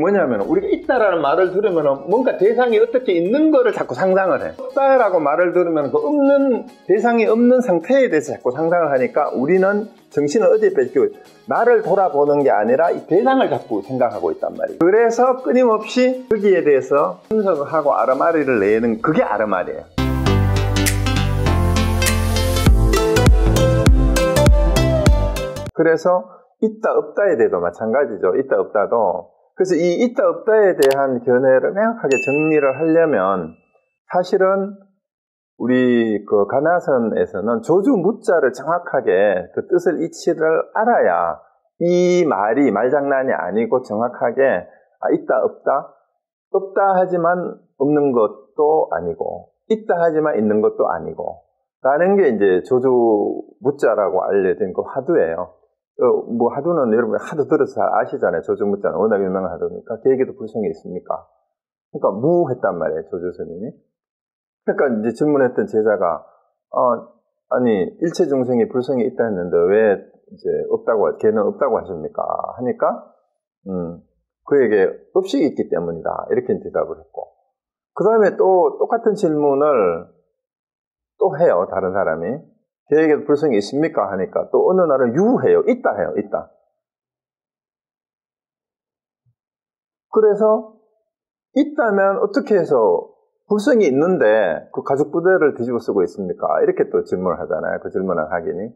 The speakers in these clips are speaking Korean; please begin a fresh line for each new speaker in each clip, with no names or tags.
뭐냐면 우리가 있다라는 말을 들으면 뭔가 대상이 어떻게 있는 거를 자꾸 상상을 해. 없다라고 말을 들으면 그 없는, 대상이 없는 상태에 대해서 자꾸 상상을 하니까 우리는 정신을 어디에 뺏기고 나를 돌아보는 게 아니라 이 대상을 자꾸 생각하고 있단 말이에요. 그래서 끊임없이 거기에 대해서 분석을 하고 아르마리를 내는 그게 아르마리예요. 그래서 있다 없다에 대해도 마찬가지죠. 있다 없다도. 그래서 이 있다 없다에 대한 견해를 명확하게 정리를 하려면 사실은 우리 그 가나선에서는 조주 무자를 정확하게 그 뜻을 이치를 알아야 이 말이 말장난이 아니고 정확하게 있다 없다, 없다 하지만 없는 것도 아니고 있다 하지만 있는 것도 아니고 라는 게 이제 조주 무자라고 알려진 그 화두예요. 뭐 화두는 여러분 하도 들어서 잘 아시잖아요. 조주무자는 워낙 유명한 화두니까. 계획에도 불성이 있습니까? 그러니까 무했단 말이에요. 조주 스님이. 그러니까 이제 질문했던 제자가 아니 일체 중생이 불성이 있다 했는데 왜 이제 없다고 걔는 없다고 하십니까? 하니까 그에게 업식이 있기 때문이다. 이렇게 대답을 했고. 그 다음에 또 똑같은 질문을 또 해요. 다른 사람이. 계획에도 불성이 있습니까? 하니까 또 어느 날은 유해요. 있다 해요. 있다. 그래서 있다면 어떻게 해서 불성이 있는데 그 가죽 부대를 뒤집어 쓰고 있습니까? 이렇게 또 질문을 하잖아요. 그 질문을 하기니.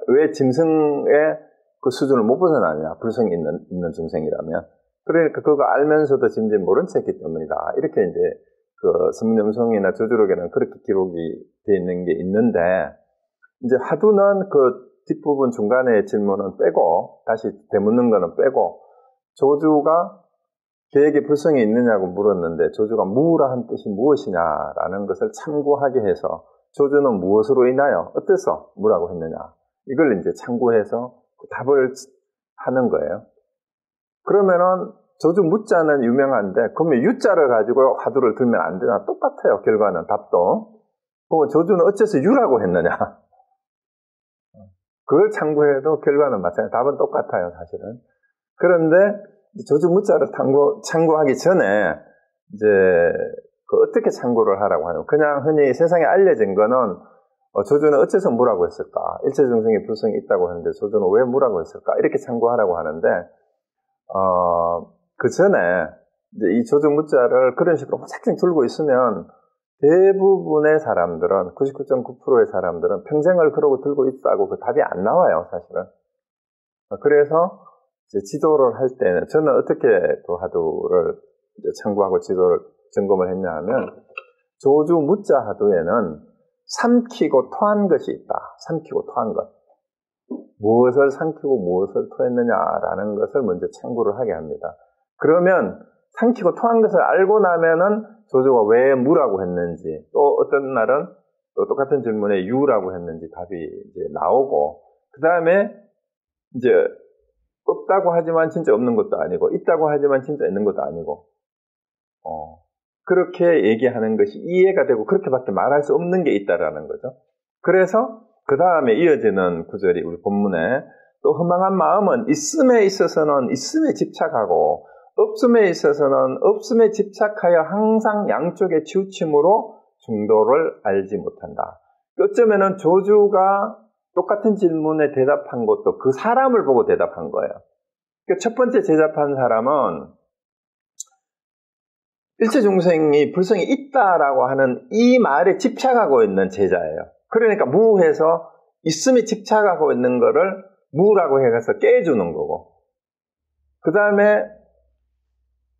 왜 짐승의 그 수준을 못 벗어나냐? 불성이 있는 중생이라면. 그러니까 그거 알면서도 짐진 모른 채 했기 때문이다. 이렇게 이제 그 선문염송이나 조주록에는 그렇게 기록이 되어 있는 게 있는데 이제 화두는 그 뒷부분 중간에 질문은 빼고 다시 되묻는 거는 빼고 조주가 계획에 불성이 있느냐고 물었는데 조주가 무라한 뜻이 무엇이냐라는 것을 참고하게 해서 조주는 무엇으로 인하여 어때서 무라고 했느냐 이걸 이제 참고해서 그 답을 하는 거예요. 그러면은 조주 무자는 유명한데 그러면 유자를 가지고 화두를 들면 안 되나? 똑같아요. 결과는 답도. 그러면 조주는 어째서 유라고 했느냐? 그걸 참고해도 결과는 마찬가지예요. 답은 똑같아요, 사실은. 그런데 조주 무자를 참고하기 전에 이제 그 어떻게 참고를 하라고 하냐면 그냥 흔히 세상에 알려진 거는 조주는 어째서 무라고 했을까? 일체 중생에 불성이 있다고 하는데 조주는 왜 무라고 했을까? 이렇게 참고하라고 하는데 그 전에 이제 이 조주 무자를 그런 식으로 착착 들고 있으면 대부분의 사람들은 99.9%의 사람들은 평생을 그러고 들고 있다고 그 답이 안 나와요, 사실은. 그래서 이제 지도를 할 때는 저는 어떻게 그 화두를 이제 참고하고 지도를 점검을 했냐 하면 조주 무자 화두에는 삼키고 토한 것이 있다. 삼키고 토한 것. 무엇을 삼키고 무엇을 토했느냐라는 것을 먼저 참고를 하게 합니다. 그러면 삼키고 토한 것을 알고 나면은 조주가 왜 무라고 했는지 또 어떤 날은 또 똑같은 질문에 유라고 했는지 답이 이제 나오고 그 다음에 이제 없다고 하지만 진짜 없는 것도 아니고 있다고 하지만 진짜 있는 것도 아니고 그렇게 얘기하는 것이 이해가 되고 그렇게밖에 말할 수 없는 게 있다라는 거죠. 그래서 그 다음에 이어지는 구절이 우리 본문에 또 허망한 마음은 있음에 있어서는 있음에 집착하고 없음에 있어서는 없음에 집착하여 항상 양쪽에 치우침으로 중도를 알지 못한다. 어쩌면은 조주가 똑같은 질문에 대답한 것도 그 사람을 보고 대답한 거예요. 그러니까 첫 번째 대답한 사람은 일체 중생이 불성이 있다라고 하는 이 말에 집착하고 있는 제자예요. 그러니까 무해서 있음에 집착하고 있는 거를 무라고 해서 깨주는 거고 그 다음에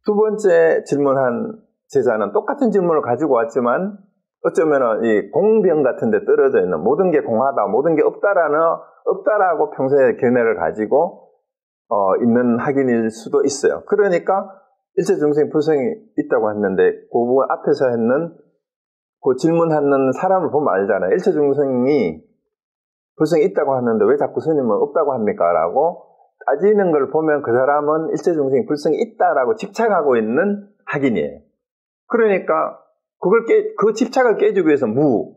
두 번째 질문한 제자는 똑같은 질문을 가지고 왔지만 어쩌면 이 공병 같은 데 떨어져 있는 모든 게 공하다, 모든 게 없다라고 평소에 견해를 가지고 있는 학인일 수도 있어요. 그러니까 일체 중생 불성이 있다고 했는데 그 부분 앞에서 했는 그 질문하는 사람을 보면 알잖아요. 일체 중생이 불성이 있다고 하는데 왜 자꾸 스님은 없다고 합니까? 라고 따지는 걸 보면 그 사람은 일체 중생이 불성이 있다라고 집착하고 있는 학인이에요. 그러니까 그 집착을 깨주기 위해서 무.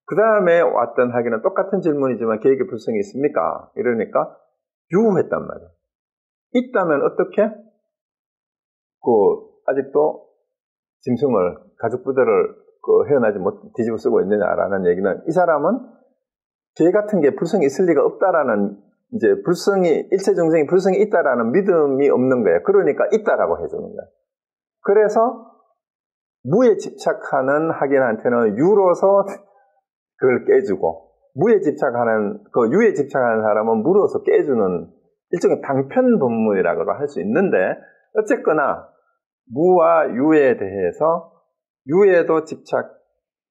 그 다음에 왔던 학인은 똑같은 질문이지만 계획에 불성이 있습니까? 이러니까 유했단 말이에요. 있다면 어떻게? 아직도 짐승을, 가죽부대를 헤어나지 못 뒤집어 쓰고 있느냐라는 얘기는, 이 사람은 개 같은 게 불성이 있을 리가 없다라는, 이제 일체 중생이 불성이 있다라는 믿음이 없는 거예요. 그러니까 있다라고 해주는 거예요. 그래서 무에 집착하는 학인한테는 유로서 그걸 깨주고, 무에 집착하는, 유에 집착하는 사람은 무로서 깨주는 일종의 방편법문이라고 할 수 있는데, 어쨌거나 무와 유에 대해서, 유에도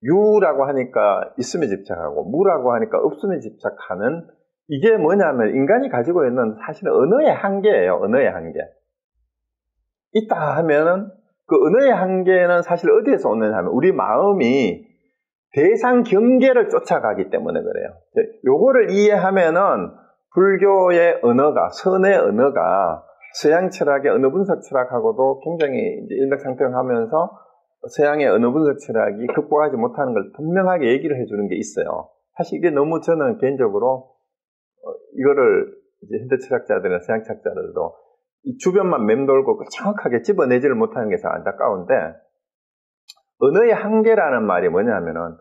유라고 하니까 있음에 집착하고, 무라고 하니까 없음에 집착하는, 이게 뭐냐면 인간이 가지고 있는 사실은 언어의 한계예요. 언어의 한계. 있다 하면은 그 언어의 한계는 사실 어디에서 오느냐 하면 우리 마음이 대상 경계를 쫓아가기 때문에 그래요. 요거를 이해하면은 불교의 언어가, 선의 언어가 서양 철학의 언어 분석 철학하고도 굉장히 이제 일맥상통하면서 서양의 언어 분석 철학이 극복하지 못하는 걸 분명하게 얘기를 해주는 게 있어요. 사실 이게 너무 저는 개인적으로 이거를 이제 현대 철학자들이나 서양 철학자들도 이 주변만 맴돌고 정확하게 집어내지를 못하는 게 참 안타까운데, 언어의 한계라는 말이 뭐냐면은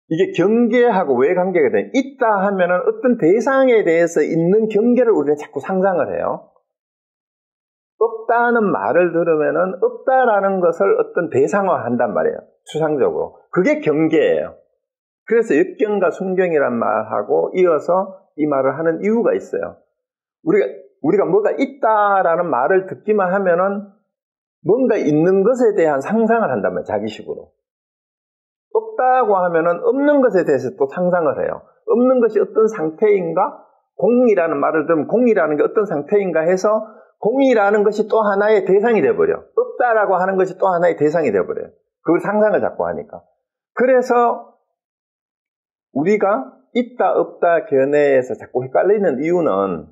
이게 경계하고 왜 관계가 돼? 있다 하면은 어떤 대상에 대해서 있는 경계를 우리는 자꾸 상상을 해요. 없다는 말을 들으면은 없다라는 것을 어떤 대상화 한단 말이에요. 추상적으로. 그게 경계예요. 그래서 역경과 순경이란 말하고 이어서 이 말을 하는 이유가 있어요. 우리가 뭐가 있다라는 말을 듣기만 하면은 뭔가 있는 것에 대한 상상을 한단 말이에요. 자기식으로. 없다고 하면은 없는 것에 대해서 또 상상을 해요. 없는 것이 어떤 상태인가? 공이라는 말을 들으면 공이라는 게 어떤 상태인가 해서 공이라는 것이 또 하나의 대상이 돼버려. 없다라고 하는 것이 또 하나의 대상이 돼버려요. 그걸 상상을 자꾸 하니까. 그래서 우리가 있다 없다 견해에서 자꾸 헷갈리는 이유는,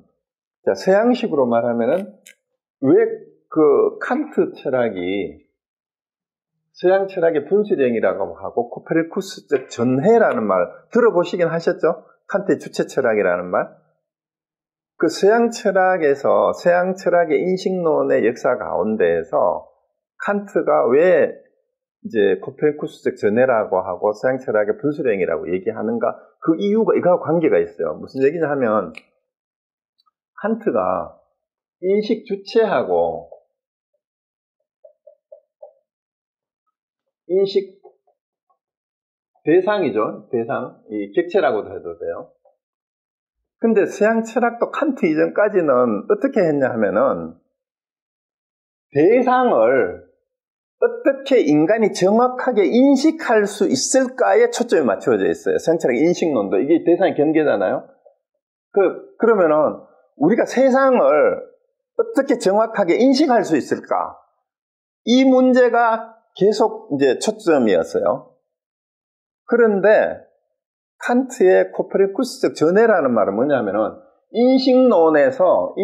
자, 서양식으로 말하면은 왜 칸트 철학이 서양 철학의 분수령이라고 하고 코페르쿠스적 전해라는 말 들어보시긴 하셨죠? 칸트의 주체 철학이라는 말. 그 서양 철학의 인식론의 역사 가운데에서 칸트가 왜 이제 코페르쿠스적 전해라고 하고 서양 철학의 분수령이라고 얘기하는가? 그 이유가 이거와 관계가 있어요. 무슨 얘기냐 하면, 칸트가 인식 주체하고 인식 대상이죠. 대상. 이 객체라고도 해도 돼요. 근데 서양 철학도 칸트 이전까지는 어떻게 했냐 하면은 대상을 어떻게 인간이 정확하게 인식할 수 있을까에 초점이 맞춰져 있어요. 서양 철학의 인식론도. 이게 대상의 경계잖아요. 그러면은 우리가 세상을 어떻게 정확하게 인식할 수 있을까? 이 문제가 계속 이제 초점이었어요. 그런데 칸트의 코페르쿠스적 전해라는 말은 뭐냐면은 인식론에서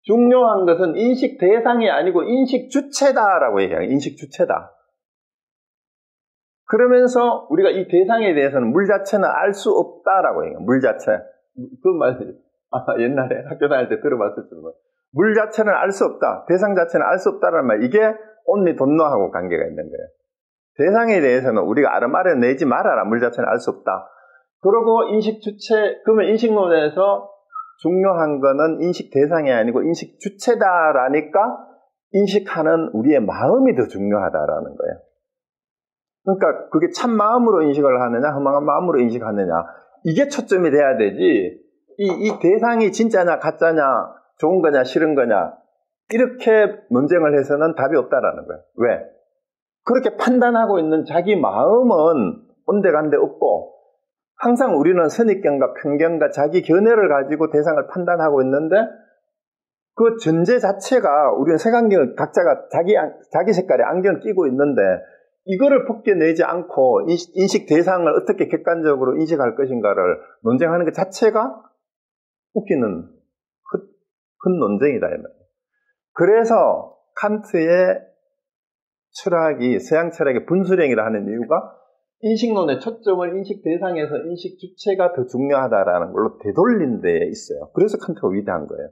중요한 것은 인식 대상이 아니고 인식 주체다라고 얘기해요. 인식 주체다. 그러면서 우리가 이 대상에 대해서는 물 자체는 알 수 없다라고 얘기해요. 물 자체. 그 말 옛날에 학교 다닐 때 들어봤을 줄만. 물 자체는 알 수 없다. 대상 자체는 알 수 없다라는 말. 이게 온리 돈노하고 관계가 있는 거예요. 대상에 대해서는 우리가 아른아른내지 말아라. 물 자체는 알 수 없다. 그리고 인식 주체, 그러면 인식론에서 중요한 거는 인식 대상이 아니고 인식 주체다라니까 인식하는 우리의 마음이 더 중요하다라는 거예요. 그러니까 그게 참 마음으로 인식을 하느냐, 허망한 마음으로 인식하느냐, 이게 초점이 돼야 되지, 이 대상이 진짜냐, 가짜냐, 좋은 거냐, 싫은 거냐, 이렇게 논쟁을 해서는 답이 없다라는 거예요. 왜? 그렇게 판단하고 있는 자기 마음은 온데간데 없고, 항상 우리는 선입견과 편견과 자기 견해를 가지고 대상을 판단하고 있는데, 그 전제 자체가 우리는 색안경을 각자가 자기 색깔의 안경을 끼고 있는데, 이거를 벗겨내지 않고 인식 대상을 어떻게 객관적으로 인식할 것인가를 논쟁하는 것 자체가 웃기는 큰 논쟁이다. 그래서 칸트의 철학이 서양 철학의 분수령이라 하는 이유가 인식론의 초점을 인식 대상에서 인식 주체가 더 중요하다라는 걸로 되돌린 데에 있어요. 그래서 칸트가 위대한 거예요.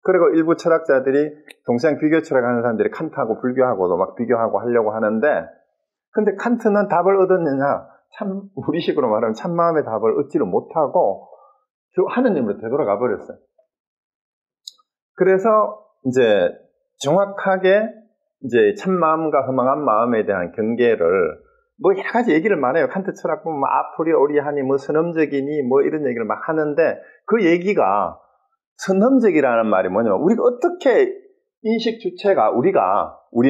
그리고 일부 철학자들이 동시에 비교 철학하는 사람들이 칸트하고 불교하고도 막 비교하고 하려고 하는데, 근데 칸트는 답을 얻었느냐? 참 우리식으로 말하면 참마음의 답을 얻지를 못하고 하느님으로 되돌아가 버렸어요. 그래서 이제 정확하게 이제 참마음과 허망한 마음에 대한 경계를 뭐 여러 가지 얘기를 많이 해요. 칸트 철학 보면 뭐 아프리오리하니 뭐 선험적이니 뭐 이런 얘기를 막 하는데, 그 얘기가 선험적이라는 말이 뭐냐면 우리가 어떻게 인식 주체가 우리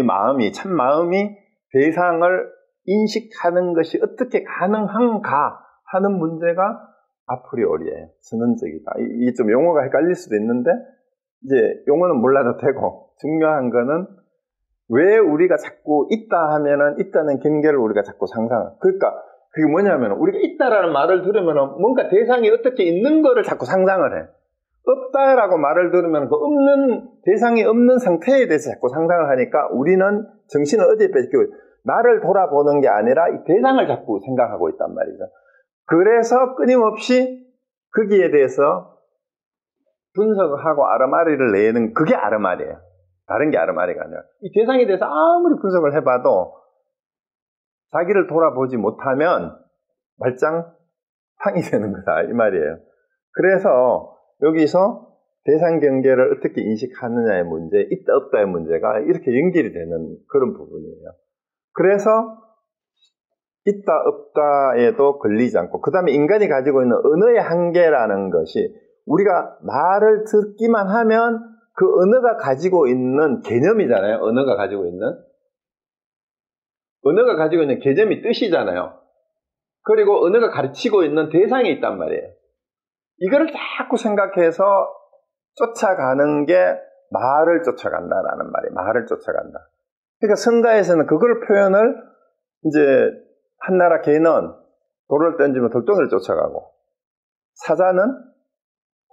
마음이 참마음이 대상을 인식하는 것이 어떻게 가능한가 하는 문제가 아프리오리예요. 선언적이다. 이게 좀 용어가 헷갈릴 수도 있는데, 이제 용어는 몰라도 되고, 중요한 거는 왜 우리가 자꾸 있다 하면은 있다는 경계를 우리가 자꾸 그러니까 그게 뭐냐면 우리가 있다라는 말을 들으면은 뭔가 대상이 어떻게 있는 거를 자꾸 상상을 해. 없다라고 말을 들으면 그 대상이 없는 상태에 대해서 자꾸 상상을 하니까 우리는 정신을 어디에 뺏기고 나를 돌아보는 게 아니라 이 대상을 자꾸 생각하고 있단 말이죠. 그래서 끊임없이 거기에 대해서 분석을 하고 아르마리를 내는, 그게 아르마리예요. 다른 게 아르마리가 아니라. 이 대상에 대해서 아무리 분석을 해봐도 자기를 돌아보지 못하면 말짱 팡이 되는 거다, 이 말이에요. 그래서 여기서 대상 경계를 어떻게 인식하느냐의 문제, 있다 없다의 문제가 이렇게 연결이 되는 그런 부분이에요. 그래서 있다 없다에도 걸리지 않고, 그 다음에 인간이 가지고 있는 언어의 한계라는 것이 우리가 말을 듣기만 하면 그 언어가 가지고 있는 개념이잖아요. 언어가 가지고 있는 개념이 뜻이잖아요. 그리고 언어가 가르치고 있는 대상이 있단 말이에요. 이거를 자꾸 생각해서 쫓아가는 게 말을 쫓아간다라는 말이에요. 말을 쫓아간다. 그러니까 성가에서는 그걸 표현을 이제 한나라 개는 돌을 던지면 돌덩이를 쫓아가고, 사자는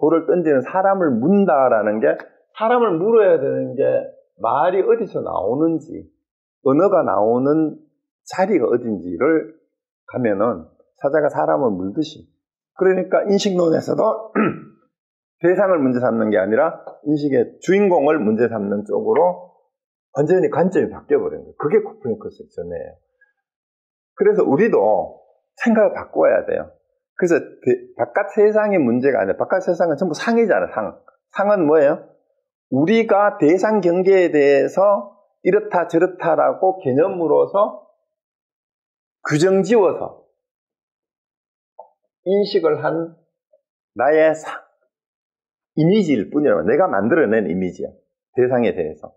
돌을 던지는 사람을 문다라는 게, 사람을 물어야 되는 게 말이 어디서 나오는지, 언어가 나오는 자리가 어딘지를 가면은 사자가 사람을 물듯이, 그러니까 인식론에서도 대상을 문제 삼는 게 아니라 인식의 주인공을 문제 삼는 쪽으로 완전히 관점이 바뀌어버린 거예요. 그게 코페르니쿠스의 전해예요. 그래서 우리도 생각을 바꿔야 돼요. 그래서 바깥 세상의 문제가 아니라, 바깥 세상은 전부 상이잖아요. 상은 뭐예요? 우리가 대상 경계에 대해서 이렇다 저렇다라고 개념으로서 규정 지어서 인식을 한 나의 이미지일 뿐이라고. 내가 만들어낸 이미지야, 대상에 대해서.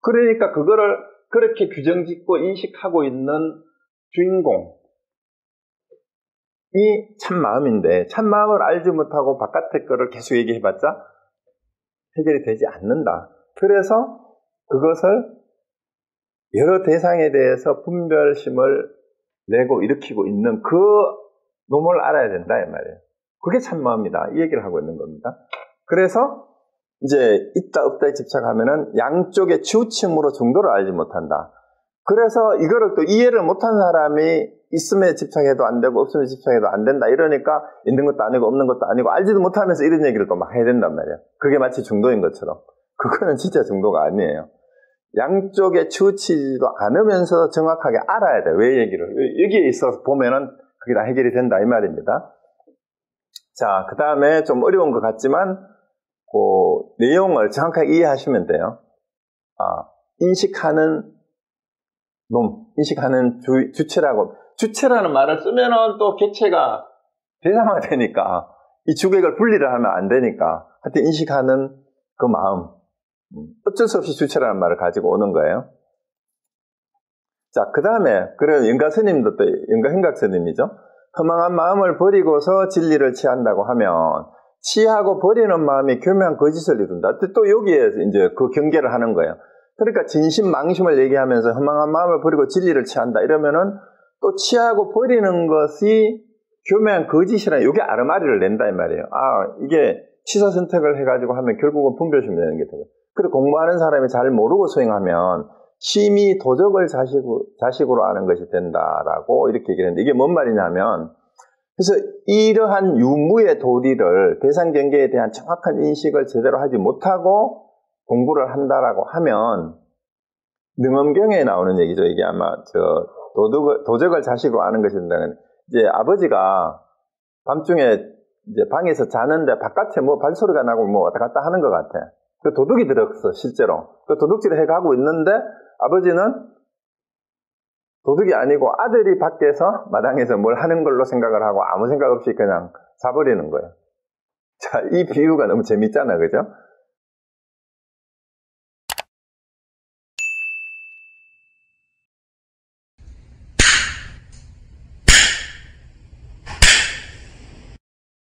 그러니까 그거를 그렇게 규정 짓고 인식하고 있는 주인공이 참마음인데, 참마음을 알지 못하고 바깥의 거를 계속 얘기해봤자 해결이 되지 않는다. 그래서 그것을 여러 대상에 대해서 분별심을 내고 일으키고 있는 그 놈을 알아야 된다, 이 말이에요. 그게 참마음이다, 이 얘기를 하고 있는 겁니다. 그래서 이제 있다 없다에 집착하면은 양쪽의 치우침으로 정도를 알지 못한다. 그래서 이거를 또 이해를 못한 사람이 있음에 집착해도 안 되고 없음에 집착해도 안 된다 이러니까 있는 것도 아니고 없는 것도 아니고 알지도 못하면서 이런 얘기를 또 막 해야 된단 말이에요. 그게 마치 중도인 것처럼. 그거는 진짜 중도가 아니에요. 양쪽에 치우치지도 않으면서 정확하게 알아야 돼요. 왜 얘기를. 여기에 있어서 보면은 그게 다 해결이 된다, 이 말입니다. 자, 그 다음에 좀 어려운 것 같지만 그 내용을 정확하게 이해하시면 돼요. 인식하는 인식하는 주체라는 말을 쓰면은 또 객체가 대상화가 되니까, 이 주객을 분리를 하면 안 되니까, 하여튼 인식하는 그 마음, 어쩔 수 없이 주체라는 말을 가지고 오는 거예요. 자, 그 다음에, 그래서 영가 스님도 또, 영가 행각 스님이죠. 허망한 마음을 버리고서 진리를 취한다고 하면, 취하고 버리는 마음이 교묘한 거짓을 이룬다. 또 여기에 이제 그 경계를 하는 거예요. 그러니까 진심, 망심을 얘기하면서 허망한 마음을 버리고 진리를 취한다. 이러면은 또 취하고 버리는 것이 교묘한 거짓이라, 이게 아르마리를 낸다, 이 말이에요. 이게 취사 선택을 해가지고 하면 결국은 분별심이 되는 게 되고. 그리고 공부하는 사람이 잘 모르고 수행하면 심히 도적을 자식으로 아는 것이 된다라고 이렇게 얘기를 했는데, 이게 뭔 말이냐면, 그래서 이러한 유무의 도리를, 대상 경계에 대한 정확한 인식을 제대로 하지 못하고 공부를 한다라고 하면 능엄경에 나오는 얘기죠. 이게 아마 도적을 자식으로 아는 것이 된다는. 이제 아버지가 밤중에 이제 방에서 자는데 바깥에 뭐 발소리가 나고 뭐 왔다 갔다 하는 것 같아. 그 도둑이 들었어, 실제로. 그 도둑질을 해가고 있는데 아버지는 도둑이 아니고 아들이 밖에서 마당에서 뭘 하는 걸로 생각을 하고 아무 생각 없이 그냥 자버리는 거예요. 자, 이 비유가 너무 재밌잖아, 그죠?